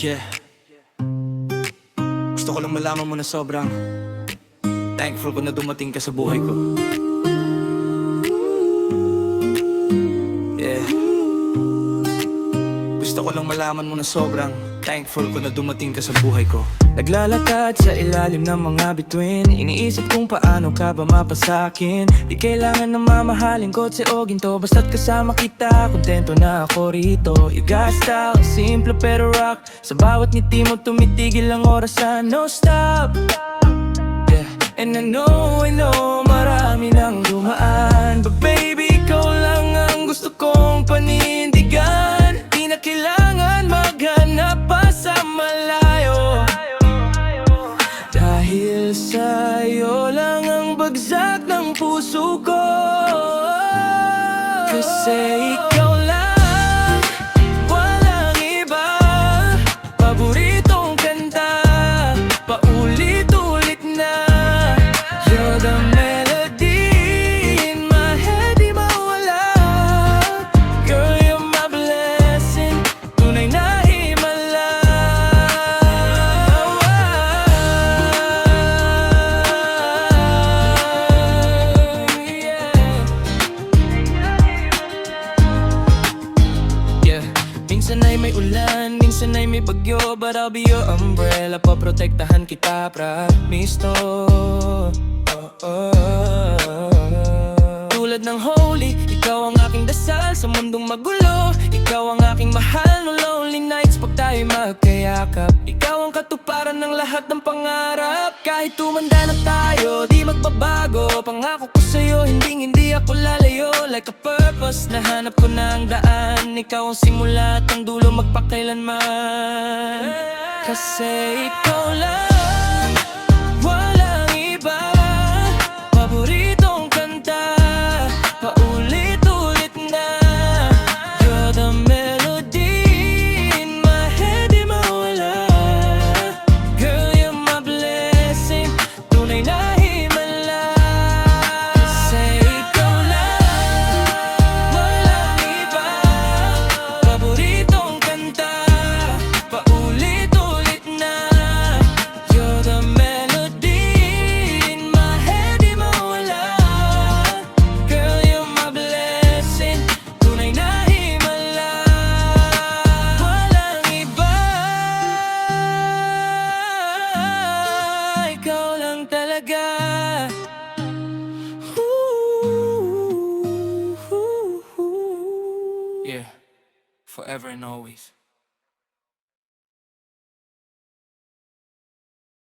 Yeah. Gusto ko lang malaman mo na sobrang thankful ko na dumating ka sa buhay ko. Yeah. Gusto ko lang malaman mo na sobrang thankful ko na dumating ka sa buhay ko. Naglalakad sa ilalim ng mga bituin, iniisip kung paano ka ba mapasakin. Di kailangan na mamahalin kotse o ginto, basta't kasama kita, kontento na ako rito. You got style, simple pero rock. Sa bawat ngiti mo tumitigil ang orasan, no stop. Yeah. And I know, marami nang dumaan, but baby, ikaw lang ang gusto kong panindigan. Di na kailangan maghanap pa sa malayo, dahil sa'yo lang ang bagsak ng puso ko. Kasi ikaw lang, walang iba. Paboritong kanta, paulit-ulit na. You're the melody in my head, di mawala. Girl, you're my blessing, tunay na himala. Minsan ay may ulan, minsan ay may bagyo, but I'll be your umbrella. Poprotektahan kita, promise to. Tulad ng holy, ikaw ang aking dasal sa mundong magulo. Ikaw ang aking mahal no lonely nights pag tayo'y magkayakap. Ikaw ang katuparan ng lahat ng pangarap. Kahit tumanda na tayo, di magbabago. Pangako ko sa'yo, hindi ako lalayo. Like a purpose, nahanap ko na ang daan. Ikaw ang simula at ang dulo, magpakailanman. Kasi ikaw lang, walang iba. Paboritong kanta, paulit-ulit na. You're the melody in my head, di mawala. Girl, you're my blessing, tunay na himala. Kasi ikaw lang, walang iba. Paboritong kanta, paulit-ulit na. You're the melody in my head, di mawala. Girl, you're my blessing, tunay na himala. Walang iba, ikaw lang talaga. Yeah, forever and always.